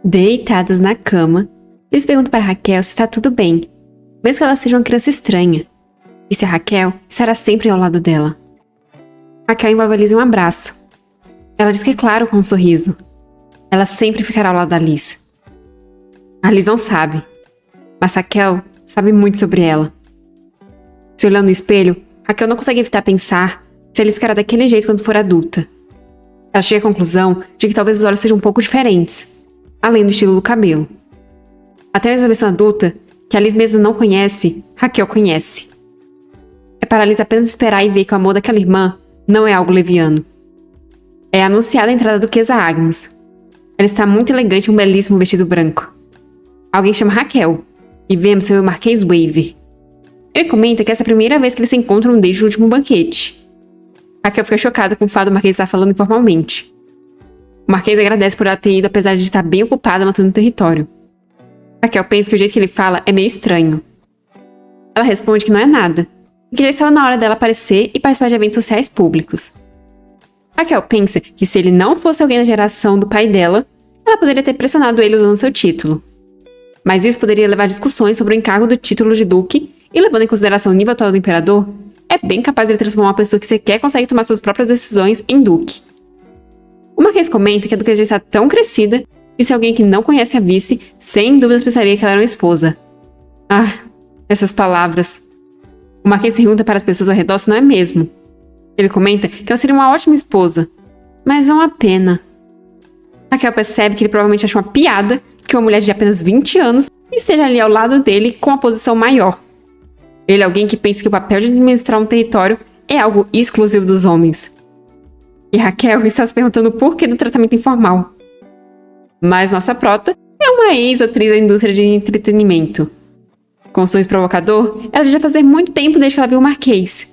Deitadas na cama, eles perguntam para Raquel se está tudo bem, mesmo que ela seja uma criança estranha, e se a Raquel estará sempre ao lado dela. Raquel envolve a Liz em um abraço. Ela diz que é claro com um sorriso. Ela sempre ficará ao lado da Liz. A Liz não sabe, mas Raquel sabe muito sobre ela. Se olhando no espelho, Raquel não consegue evitar pensar se Liz ficará daquele jeito quando for adulta. Ela chega à conclusão de que talvez os olhos sejam um pouco diferentes, além do estilo do cabelo. Até mesmo a versão adulta, que a Liz mesma não conhece, Raquel conhece. É para a Liz apenas esperar e ver que o amor daquela irmã não é algo leviano. É anunciada a entrada do Duquesa Agnes. Ela está muito elegante em um belíssimo vestido branco. Alguém chama Raquel, e vemos ser o Marquês Waver. Ele comenta que essa é a primeira vez que eles se encontram desde o último banquete. Raquel fica chocada com o fato do Marquês estar falando informalmente. O Marquês agradece por ela ter ido apesar de estar bem ocupada mantendo o território. Raquel pensa que o jeito que ele fala é meio estranho. Ela responde que não é nada, e que já estava na hora dela aparecer e participar de eventos sociais públicos. Raquel pensa que se ele não fosse alguém da geração do pai dela, ela poderia ter pressionado ele usando seu título. Mas isso poderia levar a discussões sobre o encargo do título de duque, e levando em consideração o nível atual do imperador, é bem capaz de transformar uma pessoa que sequer consegue tomar suas próprias decisões em duque. O Marquês comenta que a duquesa já está tão crescida que se alguém que não conhece a vice, sem dúvidas pensaria que ela era uma esposa. Ah, essas palavras. O Marquês pergunta para as pessoas ao redor se não é mesmo. Ele comenta que ela seria uma ótima esposa, mas é uma pena. Raquel percebe que ele provavelmente achou uma piada que uma mulher de apenas 20 anos esteja ali ao lado dele com uma posição maior. Ele é alguém que pensa que o papel de administrar um território é algo exclusivo dos homens. E Raquel está se perguntando o porquê do tratamento informal. Mas nossa prota é uma ex-atriz da indústria de entretenimento. Com sorriso provocador, ela já fazer muito tempo desde que ela viu o Marquês.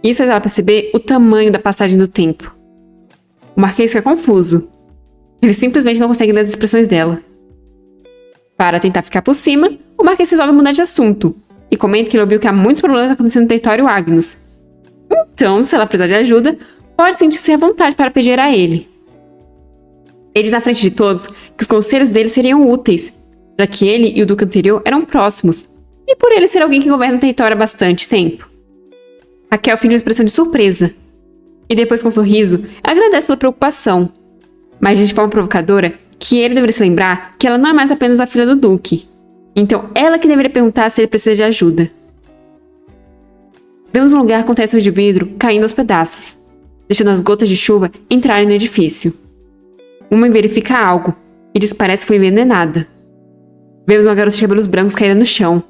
Isso faz ela perceber o tamanho da passagem do tempo. O Marquês fica confuso. Ele simplesmente não consegue ler as expressões dela. Para tentar ficar por cima, o Marquês resolve mudar de assunto e comenta que ele ouviu que há muitos problemas acontecendo no território Agnus. Então, se ela precisar de ajuda, pode sentir-se à vontade para pedir a ele. Ele diz na frente de todos que os conselhos dele seriam úteis, já que ele e o duque anterior eram próximos, e por ele ser alguém que governa o território há bastante tempo. Raquel finge uma expressão de surpresa, e depois com um sorriso, agradece pela preocupação, mas diz de forma provocadora que ele deveria se lembrar que ela não é mais apenas a filha do duque, então ela que deveria perguntar se ele precisa de ajuda. Vemos um lugar com teto de vidro caindo aos pedaços, deixando as gotas de chuva entrarem no edifício. Uma verifica algo e diz que parece que foi envenenada. Vemos uma garota de cabelos brancos caída no chão,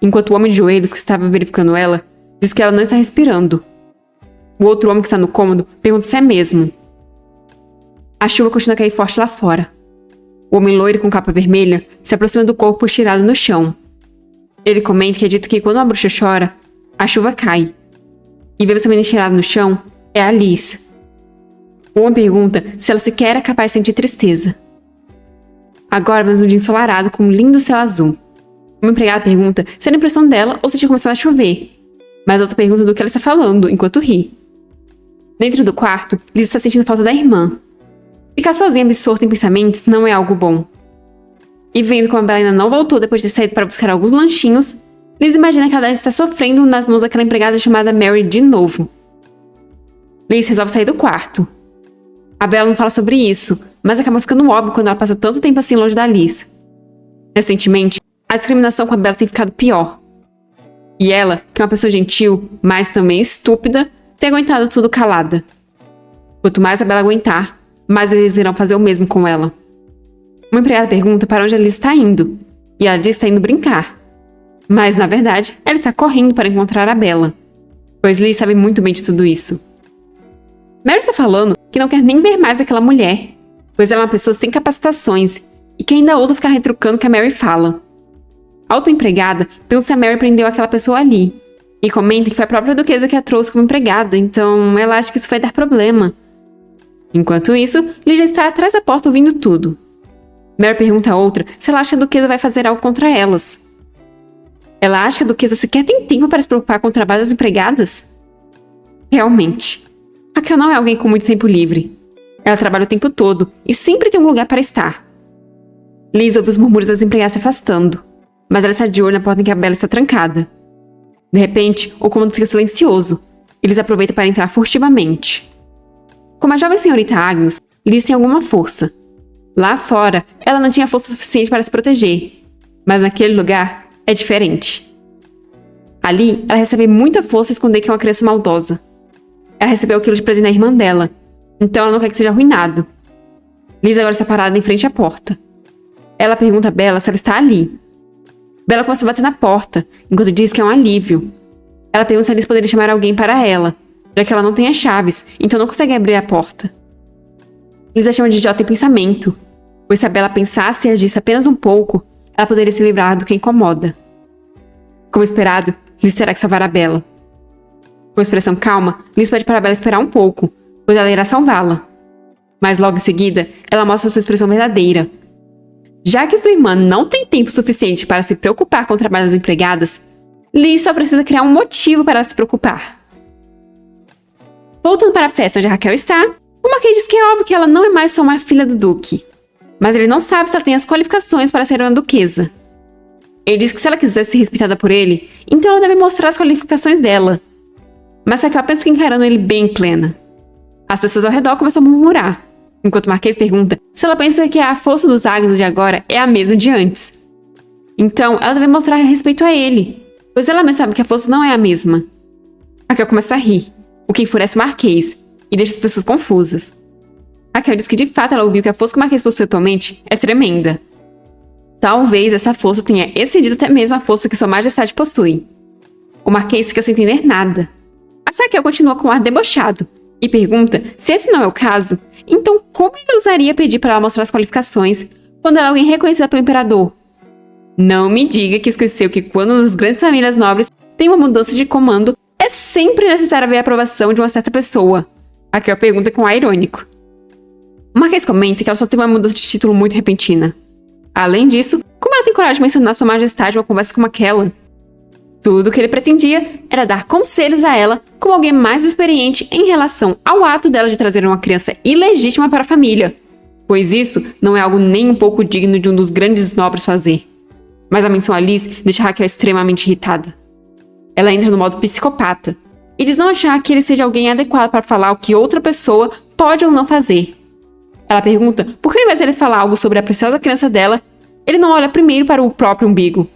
enquanto o homem de joelhos que estava verificando ela diz que ela não está respirando. O outro homem que está no cômodo pergunta se é mesmo. A chuva continua a cair forte lá fora. O homem loiro com capa vermelha se aproxima do corpo estirado no chão. Ele comenta que é dito que quando uma bruxa chora, a chuva cai. E vemos a menina estirada no chão é a Liz. O homem pergunta se ela sequer é capaz de sentir tristeza. Agora vemos um dia ensolarado com um lindo céu azul. Uma empregada pergunta se era impressão dela ou se tinha começado a chover. Mas outra pergunta do que ela está falando, enquanto ri. Dentro do quarto, Liz está sentindo falta da irmã. Ficar sozinha absorta em pensamentos não é algo bom. E vendo como a Bella ainda não voltou depois de ter saído para buscar alguns lanchinhos, Liz imagina que ela deve estar sofrendo nas mãos daquela empregada chamada Mary de novo. Liz resolve sair do quarto. A Bella não fala sobre isso, mas acaba ficando óbvio quando ela passa tanto tempo assim longe da Liz. Recentemente, a discriminação com a Bella tem ficado pior. E ela, que é uma pessoa gentil, mas também estúpida, tem aguentado tudo calada. Quanto mais a Bella aguentar, mais eles irão fazer o mesmo com ela. Uma empregada pergunta para onde a Liz está indo, e ela diz que está indo brincar. Mas, na verdade, ela está correndo para encontrar a Bella, pois Liz sabe muito bem de tudo isso. Mary está falando que não quer nem ver mais aquela mulher, pois ela é uma pessoa sem capacitações e que ainda ousa ficar retrucando o que a Mary fala. A autoempregada pergunta se a Mary prendeu aquela pessoa ali, e comenta que foi a própria duquesa que a trouxe como empregada, então ela acha que isso vai dar problema. Enquanto isso, Liz já está atrás da porta ouvindo tudo. Mary pergunta a outra se ela acha que a duquesa vai fazer algo contra elas. Ela acha que a duquesa sequer tem tempo para se preocupar com o trabalho das empregadas? Realmente. Raquel não é alguém com muito tempo livre. Ela trabalha o tempo todo e sempre tem um lugar para estar. Liz ouve os murmúrios das empregadas se afastando, mas ela está de olho na porta em que a Bella está trancada. De repente, o comando fica silencioso. Eles aproveitam para entrar furtivamente. Como a jovem senhorita Agnus, Liz tem alguma força. Lá fora, ela não tinha força suficiente para se proteger, mas naquele lugar é diferente. Ali, ela recebe muita força a esconder que é uma criança maldosa. Ela recebeu aquilo de presente da irmã dela, então ela não quer que seja arruinado. Liz agora está parada em frente à porta. Ela pergunta a Bella se ela está ali. Bella começa a bater na porta, enquanto diz que é um alívio. Ela pergunta se Liz poderia chamar alguém para ela, já que ela não tem as chaves, então não consegue abrir a porta. Liz a chama de idiota em pensamento, pois se a Bella pensasse e agisse apenas um pouco, ela poderia se livrar do que incomoda. Como esperado, Liz terá que salvar a Bella. Com expressão calma, Liz pede para a Bella esperar um pouco, pois ela irá salvá-la. Mas logo em seguida, ela mostra sua expressão verdadeira. Já que sua irmã não tem tempo suficiente para se preocupar com o trabalho das empregadas, Liz só precisa criar um motivo para se preocupar. Voltando para a festa onde Raquel está, o Marquês diz que é óbvio que ela não é mais só uma filha do Duque, mas ele não sabe se ela tem as qualificações para ser uma duquesa. Ele diz que se ela quiser ser respeitada por ele, então ela deve mostrar as qualificações dela. Mas Raquel apenas fica encarando ele bem plena. As pessoas ao redor começam a murmurar, enquanto o Marquês pergunta se ela pensa que a força dos Agnus de agora é a mesma de antes. Então, ela deve mostrar respeito a ele, pois ela mesma sabe que a força não é a mesma. Raquel começa a rir, o que enfurece o Marquês e deixa as pessoas confusas. Raquel diz que de fato ela ouviu que a força que o Marquês possui atualmente é tremenda. Talvez essa força tenha excedido até mesmo a força que Sua Majestade possui. O Marquês fica sem entender nada. Mas Raquel continua com um ar debochado e pergunta se esse não é o caso, então como ele ousaria pedir para ela mostrar as qualificações quando ela é alguém reconhecida pelo imperador? Não me diga que esqueceu que quando nas grandes famílias nobres tem uma mudança de comando, é sempre necessário ver a aprovação de uma certa pessoa. Raquel pergunta com ar irônico. O Marquês comenta que ela só teve uma mudança de título muito repentina. Além disso, como ela tem coragem de mencionar Sua Majestade em uma conversa como aquela? Tudo o que ele pretendia era dar conselhos a ela como alguém mais experiente em relação ao ato dela de trazer uma criança ilegítima para a família, pois isso não é algo nem um pouco digno de um dos grandes nobres fazer. Mas a menção a Liz deixa Raquel extremamente irritada. Ela entra no modo psicopata e diz não achar que ele seja alguém adequado para falar o que outra pessoa pode ou não fazer. Ela pergunta por que ao invés de ele falar algo sobre a preciosa criança dela, ele não olha primeiro para o próprio umbigo.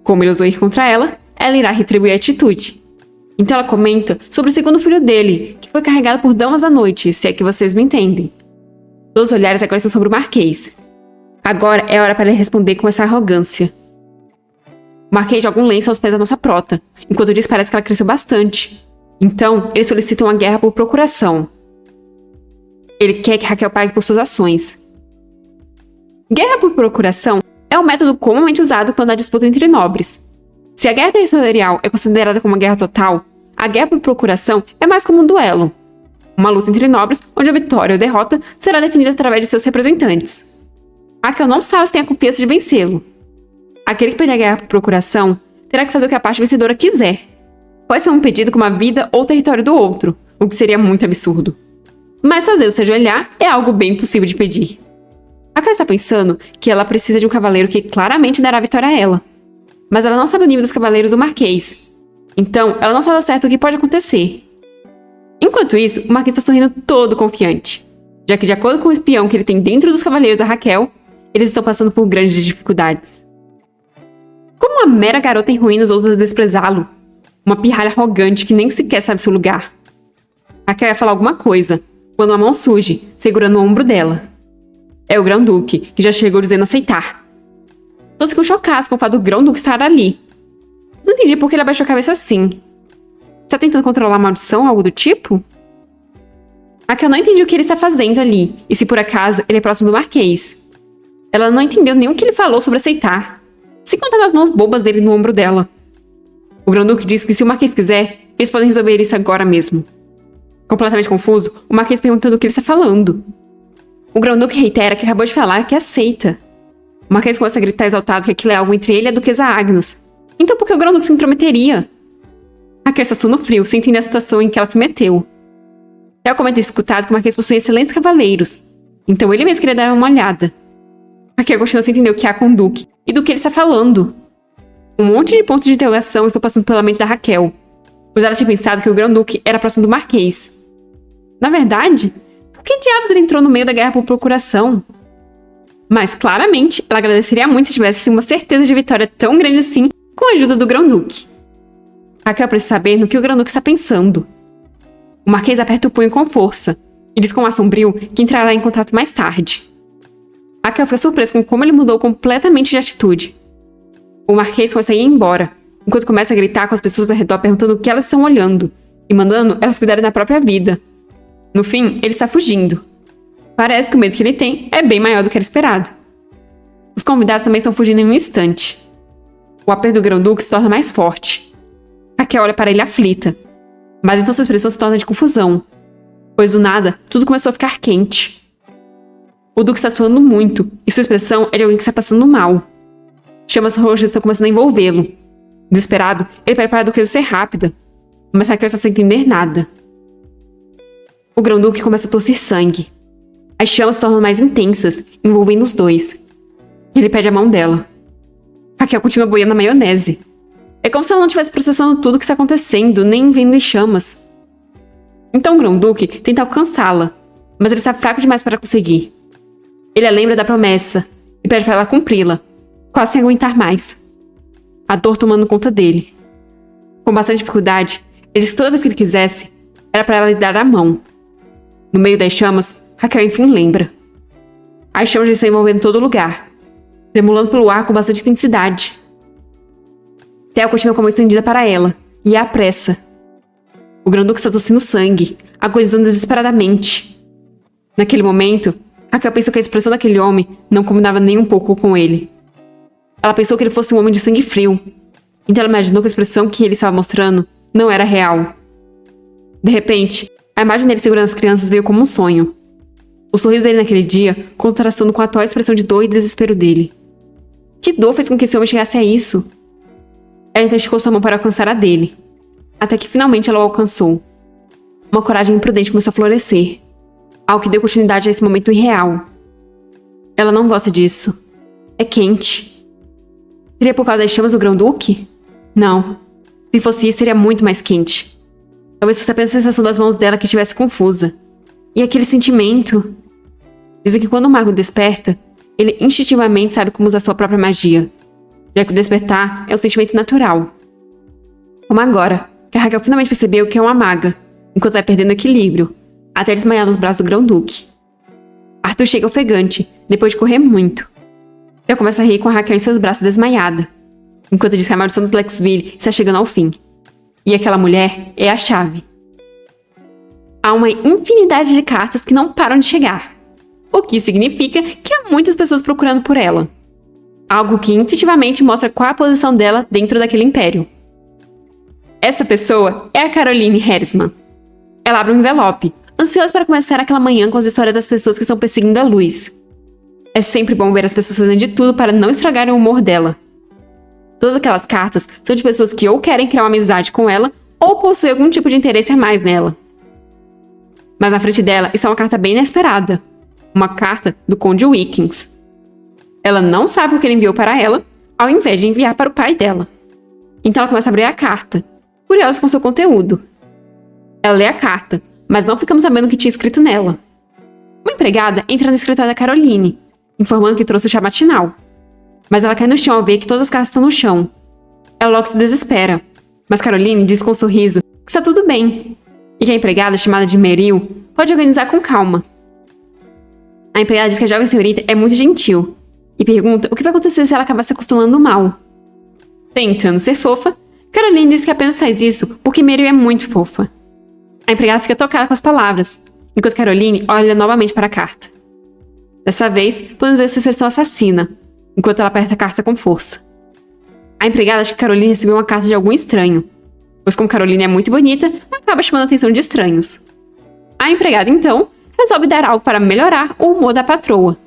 Como ele ousou ir contra ela, ela irá retribuir a atitude. Então ela comenta sobre o segundo filho dele, que foi carregado por damas à noite, se é que vocês me entendem. Todos os olhares agora estão sobre o Marquês. Agora é hora para ele responder com essa arrogância. O Marquês joga um lenço aos pés da nossa prota, enquanto diz que parece que ela cresceu bastante. Então, ele solicita uma guerra por procuração. Ele quer que Raquel pague por suas ações. Guerra por procuração é um método comumente usado quando há disputa entre nobres. Se a guerra territorial é considerada como uma guerra total, a guerra por procuração é mais como um duelo. Uma luta entre nobres, onde a vitória ou derrota será definida através de seus representantes. Raquel não sabe se tem a confiança de vencê-lo. Aquele que perder a guerra por procuração terá que fazer o que a parte vencedora quiser. Pode ser um pedido como a vida ou território do outro, o que seria muito absurdo. Mas fazê-lo se ajoelhar é algo bem possível de pedir. Raquel está pensando que ela precisa de um cavaleiro que claramente dará a vitória a ela. Mas ela não sabe o nível dos cavaleiros do Marquês. Então, ela não sabe ao certo o que pode acontecer. Enquanto isso, o Marquês está sorrindo todo confiante, já que de acordo com o espião que ele tem dentro dos cavaleiros da Raquel, eles estão passando por grandes dificuldades. Como uma mera garota em ruínas ousa desprezá-lo, uma pirralha arrogante que nem sequer sabe seu lugar. Raquel ia falar alguma coisa, quando uma mão surge, segurando o ombro dela. É o Grão-Duque, que já chegou dizendo aceitar. Todos ficam chocados com o fato do Grão-Duque estar ali. Não entendi por que ele abaixou a cabeça assim. Está tentando controlar a maldição ou algo do tipo? Raquel não entendeu o que ele está fazendo ali, e se por acaso ele é próximo do Marquês. Ela não entendeu nem o que ele falou sobre aceitar, sem contar nas mãos bobas dele no ombro dela. O Grão-Duque diz que se o Marquês quiser, eles podem resolver isso agora mesmo. Completamente confuso, o Marquês pergunta do que ele está falando. O Grão-Duque reitera que acabou de falar que aceita. O Marquês começa a gritar exaltado que aquilo é algo entre ele e a Duquesa Agnus. Então por que o Grão-Duque se intrometeria? Raquel está suando frio, sem entender a situação em que ela se meteu. Ela comenta escutado que o Marquês possui excelentes cavaleiros, então ele mesmo queria dar uma olhada. Raquel continua sem entender o que há com o Duque e do que ele está falando. Um monte de pontos de interrogação estão passando pela mente da Raquel, pois ela tinha pensado que o Grão-Duque era próximo do Marquês. Na verdade, por que diabos ele entrou no meio da guerra por procuração? Mas, claramente, ela agradeceria muito se tivesse uma certeza de vitória tão grande assim com a ajuda do Grão-Duque. Raquel precisa saber no que o Grão-Duque está pensando. O Marquês aperta o punho com força e diz com um ar sombrio que entrará em contato mais tarde. Raquel fica surpresa com como ele mudou completamente de atitude. O Marquês começa a ir embora, enquanto começa a gritar com as pessoas ao redor perguntando o que elas estão olhando e mandando elas cuidarem da própria vida. No fim, ele está fugindo. Parece que o medo que ele tem é bem maior do que era esperado. Os convidados também estão fugindo em um instante. O aperto do Grão-Duque se torna mais forte. Raquel olha para ele aflita, mas então sua expressão se torna de confusão, pois do nada tudo começou a ficar quente. O Duque está suando muito e sua expressão é de alguém que está passando mal. Chamas roxas estão começando a envolvê-lo. Desesperado, ele pede para a Duquesa ser rápida, mas Raquel está sem entender nada. O Grão-Duque começa a tossir sangue. As chamas se tornam mais intensas, envolvendo os dois. Ele pede a mão dela. Raquel continua boiando na maionese. É como se ela não estivesse processando tudo o que está acontecendo, nem vendo em chamas. Então o Grão-Duque tenta alcançá-la, mas ele está fraco demais para conseguir. Ele a lembra da promessa e pede para ela cumpri-la, quase sem aguentar mais. A dor tomando conta dele. Com bastante dificuldade, ele disse que toda vez que ele quisesse, era para ela lhe dar a mão. No meio das chamas, Raquel enfim lembra. As chamas já estão envolvendo todo lugar, tremulando pelo ar com bastante intensidade. Theo continua com a mão estendida para ela, e a apressa. O Grão-Duque está tossindo sangue, agonizando desesperadamente. Naquele momento, Raquel pensou que a expressão daquele homem não combinava nem um pouco com ele. Ela pensou que ele fosse um homem de sangue frio, então ela imaginou que a expressão que ele estava mostrando não era real. De repente, a imagem dele segurando as crianças veio como um sonho. O sorriso dele naquele dia contrastando com a atual expressão de dor e desespero dele. Que dor fez com que esse homem chegasse a isso? Ela então esticou sua mão para alcançar a dele, até que finalmente ela o alcançou. Uma coragem imprudente começou a florescer, algo que deu continuidade a esse momento irreal. Ela não gosta disso. É quente. Seria por causa das chamas do Grão-Duque? Não. Se fosse isso, seria muito mais quente. Talvez fosse apenas a sensação das mãos dela que estivesse confusa. E aquele sentimento... Dizem que quando o mago desperta, ele instintivamente sabe como usar sua própria magia, já que o despertar é um sentimento natural. Como agora, que a Raquel finalmente percebeu que é uma maga, enquanto vai perdendo o equilíbrio, até desmaiar nos braços do Grão-Duque. Arthur chega ofegante, depois de correr muito. Ela começa a rir com a Raquel em seus braços desmaiada, enquanto diz que a maldição dos Lexville está chegando ao fim. E aquela mulher é a chave. Há uma infinidade de cartas que não param de chegar, o que significa que há muitas pessoas procurando por ela. Algo que intuitivamente mostra qual é a posição dela dentro daquele império. Essa pessoa é a Caroline Hersman. Ela abre um envelope, ansiosa para começar aquela manhã com as histórias das pessoas que estão perseguindo a luz. É sempre bom ver as pessoas fazendo de tudo para não estragarem o humor dela. Todas aquelas cartas são de pessoas que ou querem criar uma amizade com ela, ou possuem algum tipo de interesse a mais nela. Mas na frente dela está uma carta bem inesperada. Uma carta do Conde Wickens. Ela não sabe o que ele enviou para ela, ao invés de enviar para o pai dela. Então ela começa a abrir a carta, curiosa com seu conteúdo. Ela lê a carta, mas não ficamos sabendo o que tinha escrito nela. Uma empregada entra no escritório da Caroline, informando que trouxe o chá matinal. Mas ela cai no chão ao ver que todas as cartas estão no chão. Ela logo se desespera, mas Caroline diz com um sorriso que está tudo bem, e que a empregada, chamada de Meryl, pode organizar com calma. A empregada diz que a jovem senhorita é muito gentil, e pergunta o que vai acontecer se ela acabar se acostumando mal. Tentando ser fofa, Caroline diz que apenas faz isso porque Meryl é muito fofa. A empregada fica tocada com as palavras, enquanto Caroline olha novamente para a carta. Dessa vez, podemos ver sua expressão assassina, enquanto ela aperta a carta com força. A empregada acha que Caroline recebeu uma carta de algum estranho, pois como Caroline é muito bonita, acaba chamando a atenção de estranhos. A empregada, então, resolve dar algo para melhorar o humor da patroa.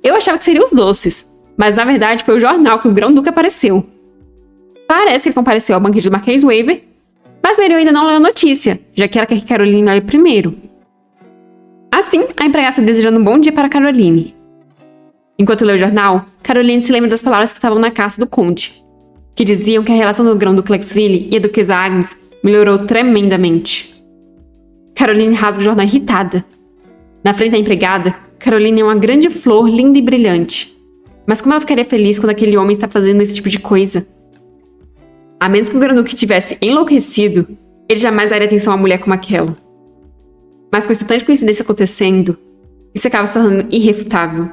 Eu achava que seriam os doces, mas na verdade foi o jornal que o Grão-Duque apareceu. Parece que ele compareceu ao banquete do Marquês Waver, mas Meryl ainda não leu a notícia, já que ela quer que Caroline olhe primeiro. Assim, a empregada está desejando um bom dia para Caroline. Enquanto lê o jornal, Caroline se lembra das palavras que estavam na carta do conde, que diziam que a relação do grão-duque Lexville e a duquesa Agnes melhorou tremendamente. Caroline rasga o jornal irritada. Na frente da empregada, Caroline é uma grande flor linda e brilhante. Mas como ela ficaria feliz quando aquele homem está fazendo esse tipo de coisa? A menos que o grão-duque tivesse enlouquecido, ele jamais daria atenção a uma mulher como aquela. Mas com essa tanta coincidência acontecendo, isso acaba se tornando irrefutável.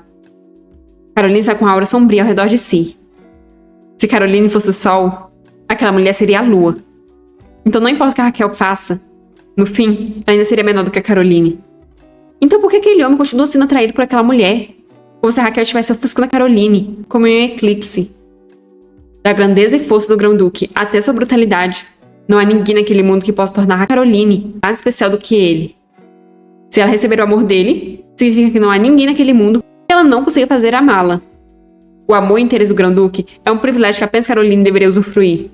Caroline está com a aura sombria ao redor de si. Se Caroline fosse o sol, aquela mulher seria a lua. Então não importa o que a Raquel faça, no fim, ela ainda seria menor do que a Caroline. Então por que aquele homem continua sendo atraído por aquela mulher? Como se a Raquel estivesse ofuscando a Caroline, como em um eclipse. Da grandeza e força do grão-duque até sua brutalidade, não há ninguém naquele mundo que possa tornar a Caroline mais especial do que ele. Se ela receber o amor dele, significa que não há ninguém naquele mundo que ela não consiga fazer amá-la. O amor e interesse do grão-duque é um privilégio que apenas Caroline deveria usufruir.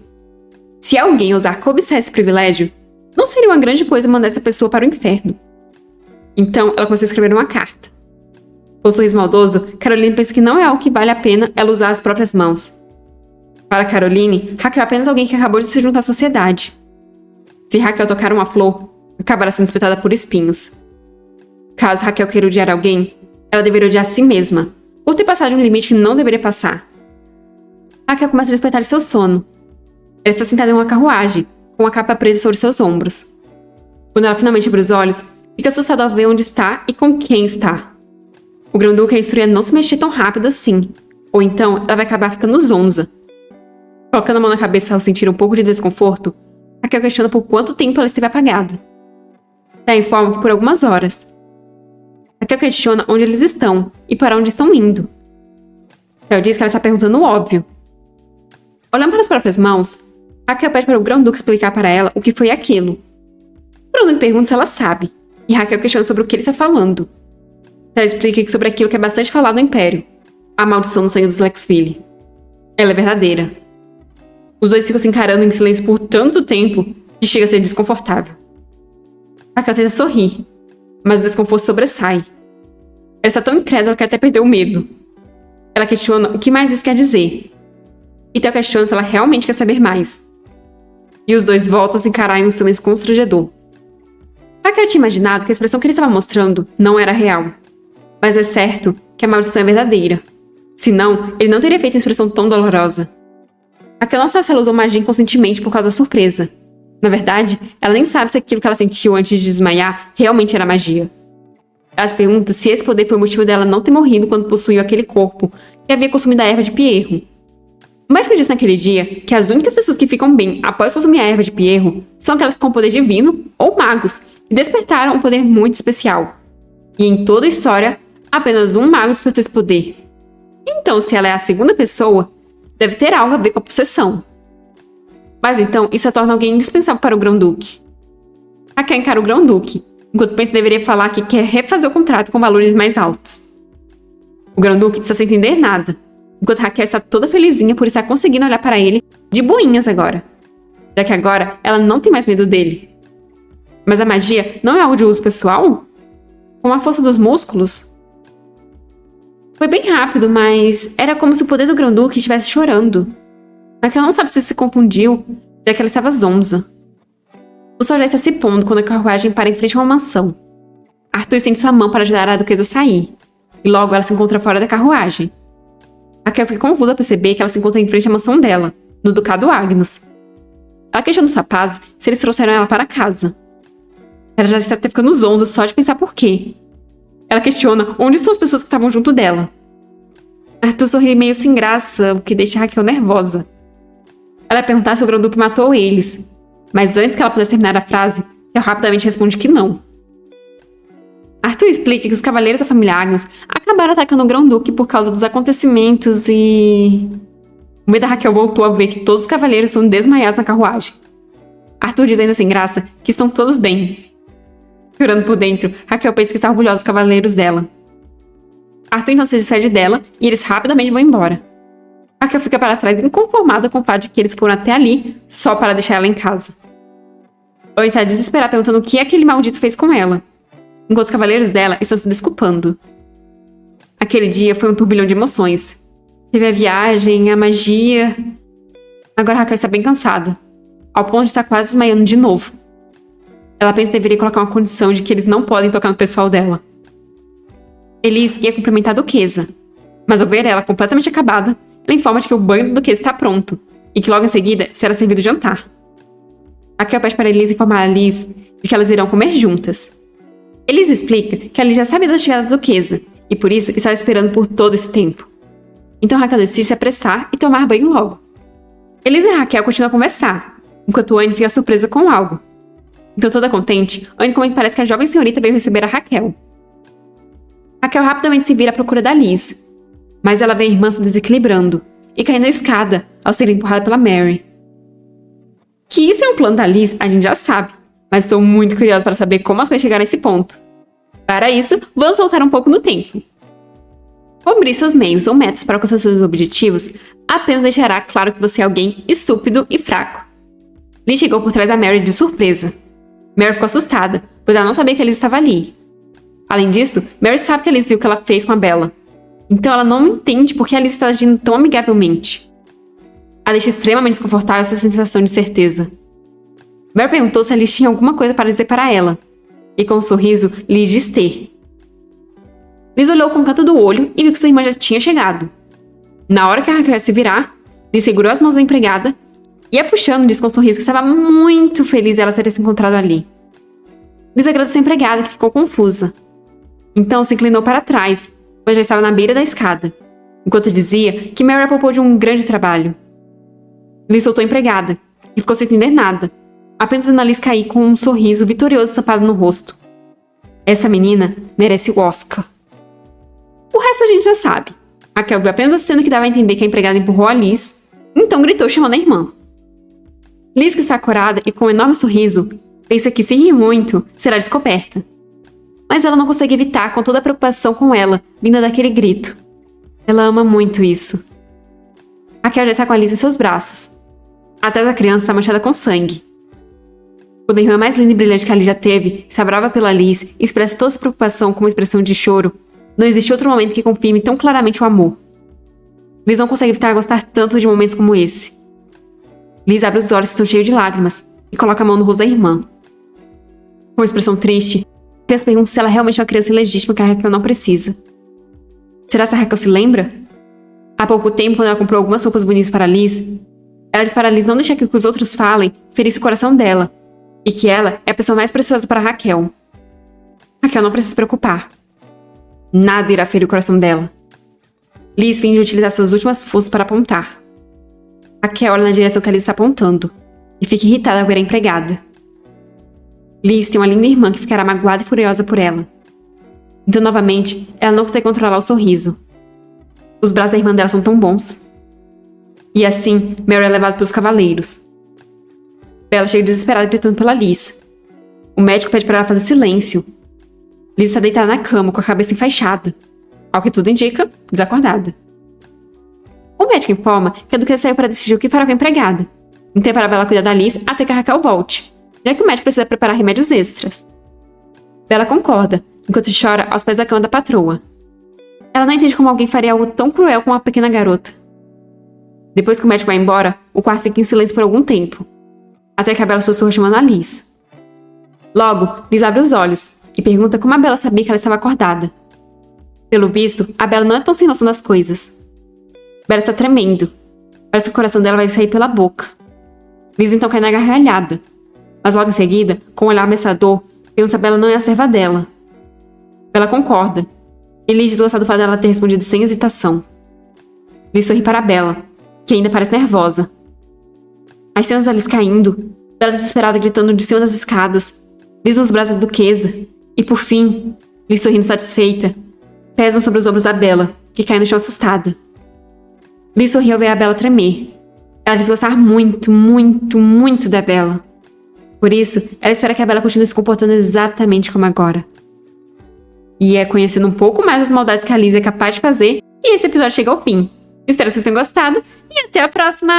Se alguém ousar cobiçar esse privilégio, não seria uma grande coisa mandar essa pessoa para o inferno. Então, ela começou a escrever uma carta. Com um sorriso maldoso, Caroline pensa que não é algo que vale a pena ela usar as próprias mãos. Para Caroline, Raquel é apenas alguém que acabou de se juntar à sociedade. Se Raquel tocar uma flor, acabará sendo espetada por espinhos. Caso Raquel queira odiar alguém, ela deveria odiar a si mesma, por ter passado de um limite que não deveria passar. Raquel começa a despertar de seu sono. Ela está sentada em uma carruagem, com uma capa presa sobre seus ombros. Quando ela finalmente abre os olhos, fica assustada ao ver onde está e com quem está. O grão-duque a instrui a não se mexer tão rápido assim, ou então ela vai acabar ficando zonza. Colocando a mão na cabeça ao sentir um pouco de desconforto, Raquel questiona por quanto tempo ela esteve apagada. Ela informa que por algumas horas. Raquel questiona onde eles estão e para onde estão indo. Raquel diz que ela está perguntando o óbvio. Olhando para as próprias mãos, Raquel pede para o grão-duque explicar para ela o que foi aquilo. O grão-duque pergunta se ela sabe, e Raquel questiona sobre o que ele está falando. Ela explica que sobre aquilo que é bastante falado no Império, a maldição no sangue dos Lexville. Ela é verdadeira. Os dois ficam se encarando em silêncio por tanto tempo que chega a ser desconfortável. Raquel tenta sorrir, mas o desconforto sobressai. Ela está tão incrédula que até perdeu o medo. Ela questiona o que mais isso quer dizer. E Theo questiona se ela realmente quer saber mais. E os dois voltam a se encarar em um silêncio constrangedor. Raquel tinha imaginado que a expressão que ele estava mostrando não era real. Mas é certo que a maldição é verdadeira. Senão, ele não teria feito uma expressão tão dolorosa. Raquel não sabe se ela usou magia inconscientemente por causa da surpresa. Na verdade, ela nem sabe se aquilo que ela sentiu antes de desmaiar realmente era magia. Ela se pergunta se esse poder foi o motivo dela não ter morrido quando possuiu aquele corpo que havia consumido a erva de Pierro. O médico disse naquele dia que as únicas pessoas que ficam bem após consumir a erva de Pierro são aquelas com poder divino ou magos que despertaram um poder muito especial. E em toda a história, apenas um mago despertou esse poder. Então, se ela é a segunda pessoa, deve ter algo a ver com a possessão. Mas então, isso a torna alguém indispensável para o grão-duque. Raquel encara o grão-duque, enquanto pensa que deveria falar que quer refazer o contrato com valores mais altos. O grão-duque está sem entender nada, enquanto Raquel está toda felizinha por estar conseguindo olhar para ele de boinhas agora. Já que agora ela não tem mais medo dele. Mas a magia não é algo de uso pessoal? Com a força dos músculos? Foi bem rápido, mas era como se o poder do grão-duque estivesse chorando. Raquel não sabe se se confundiu, já que ela estava zonza. O sol já está se pondo quando a carruagem para em frente a uma mansão. Arthur estende sua mão para ajudar a duquesa a sair, e logo ela se encontra fora da carruagem. Raquel fica confusa ao perceber que ela se encontra em frente à mansão dela, no Ducado Agnus. Ela questiona os rapazes se eles trouxeram ela para casa. Ela já está até ficando zonza só de pensar por quê. Ela questiona onde estão as pessoas que estavam junto dela. Arthur sorri meio sem graça, o que deixa Raquel nervosa. Ela vai perguntar se o grão-duque matou eles, mas antes que ela pudesse terminar a frase, Raquel rapidamente responde que não. Arthur explica que os cavaleiros da família Agnus acabaram atacando o grão-duque por causa dos acontecimentos e... O medo da Raquel voltou a ver que todos os cavaleiros estão desmaiados na carruagem. Arthur diz ainda sem graça que estão todos bem. Chorando por dentro, Raquel pensa que está orgulhosa dos cavaleiros dela. Arthur então se despede dela e eles rapidamente vão embora. Raquel fica para trás inconformada com o fato de que eles foram até ali só para deixar ela em casa. Ela está desesperada perguntando o que aquele maldito fez com ela, enquanto os cavaleiros dela estão se desculpando. Aquele dia foi um turbilhão de emoções. Teve a viagem, a magia. Agora a Raquel está bem cansada, ao ponto de estar quase desmaiando de novo. Ela pensa que deveria colocar uma condição de que eles não podem tocar no pessoal dela. Elise ia cumprimentar a Duquesa, mas ao ver ela completamente acabada, ela informa de que o banho da Duquesa está pronto e que logo em seguida será servido jantar. Raquel pede para Elise informar a Liz de que elas irão comer juntas. Elise explica que a Liz já sabia da chegada da Duquesa e por isso estava esperando por todo esse tempo. Então Raquel decide se apressar e tomar banho logo. Elise e Raquel continuam a conversar, enquanto Anne fica surpresa com algo. Então, toda contente, Anne comenta que parece que a jovem senhorita veio receber a Raquel. Raquel rapidamente se vira à procura da Liz, mas ela vê a irmã se desequilibrando e caindo na escada ao ser empurrada pela Mary. Que isso é um plano da Liz, a gente já sabe, mas estou muito curiosa para saber como as coisas chegaram a esse ponto. Para isso, vamos voltar um pouco no tempo. Cobrir seus meios ou métodos para alcançar seus objetivos apenas deixará claro que você é alguém estúpido e fraco. Liz chegou por trás da Mary de surpresa. Mary ficou assustada, pois ela não sabia que a Liz estava ali. Além disso, Mary sabe que a Liz viu o que ela fez com a Bella. Então ela não entende por que a Liz está agindo tão amigavelmente. A deixa extremamente desconfortável essa sensação de certeza. Mary perguntou se a Liz tinha alguma coisa para dizer para ela. E com um sorriso, Liz diz ter. Liz olhou com o canto do olho e viu que sua irmã já tinha chegado. Na hora que a Raquel ia se virar, Liz segurou as mãos da empregada e a puxando, disse com um sorriso que estava muito feliz ela ter se encontrado ali. Liz agradeceu a empregada, que ficou confusa. Então se inclinou para trás, pois já estava na beira da escada, enquanto dizia que Mary a poupou de um grande trabalho. Liz soltou a empregada, e ficou sem entender nada, apenas vendo a Liz cair com um sorriso vitorioso estampado no rosto. Essa menina merece o Oscar. O resto a gente já sabe. Raquel viu apenas a cena que dava a entender que a empregada empurrou a Liz, então gritou chamando a irmã. Liz, que está corada e com um enorme sorriso, pensa que se rir muito, será descoberta. Mas ela não consegue evitar com toda a preocupação com ela, vinda daquele grito. Ela ama muito isso. Raquel já está com a Liz em seus braços. Até a criança está manchada com sangue. Quando a irmã mais linda e brilhante que a Liz já teve, está brava pela Liz e expressa toda sua preocupação com uma expressão de choro, não existe outro momento que confirme tão claramente o amor. Liz não consegue evitar gostar tanto de momentos como esse. Liz abre os olhos que estão cheios de lágrimas e coloca a mão no rosto da irmã. Com uma expressão triste, a criança pergunta se ela realmente é uma criança ilegítima que a Raquel não precisa. Será que a Raquel se lembra? Há pouco tempo, quando ela comprou algumas roupas bonitas para Liz, ela disse para Liz não deixar que o que os outros falem ferisse o coração dela, e que ela é a pessoa mais preciosa para Raquel. Raquel não precisa se preocupar. Nada irá ferir o coração dela. Liz finge utilizar suas últimas forças para apontar. Raquel olha na direção que a Liz está apontando e fica irritada ao ver a empregada. Liz tem uma linda irmã que ficará magoada e furiosa por ela. Então, novamente, ela não consegue controlar o sorriso. Os braços da irmã dela são tão bons. E assim, Mary é levada pelos cavaleiros. Bella chega desesperada gritando pela Liz. O médico pede para ela fazer silêncio. Liz está deitada na cama com a cabeça enfaixada. Ao que tudo indica, desacordada. O médico informa que a Duquesa saiu para decidir o que fará com a empregada. Então é para Bella cuidar da Liz até que a Raquel volte, já que o médico precisa preparar remédios extras. Bella concorda, enquanto chora aos pés da cama da patroa. Ela não entende como alguém faria algo tão cruel com uma pequena garota. Depois que o médico vai embora, o quarto fica em silêncio por algum tempo, até que a Bella sussurra chamando a Liz. Logo, Liz abre os olhos e pergunta como a Bella sabia que ela estava acordada. Pelo visto, a Bella não é tão sem noção das coisas. Bella está tremendo. Parece que o coração dela vai sair pela boca. Liz então cai na gargalhada. Mas logo em seguida, com um olhar ameaçador, pergunta se a Bella não é a serva dela. Bella concorda. E Liz diz gostar do fato dela ter respondido sem hesitação. Liz sorri para a Bella, que ainda parece nervosa. As cenas da Liz caindo, Bella desesperada gritando de cima das escadas, Liz nos braços da Duquesa, e por fim, Liz sorrindo satisfeita, pesam sobre os ombros da Bella, que cai no chão assustada. Liz sorriu ao ver a Bella tremer. Ela diz gostar muito, muito, muito da Bella. Por isso, ela espera que a Bella continue se comportando exatamente como agora. E é conhecendo um pouco mais as maldades que a Liz é capaz de fazer, e esse episódio chega ao fim. Espero que vocês tenham gostado, e até a próxima!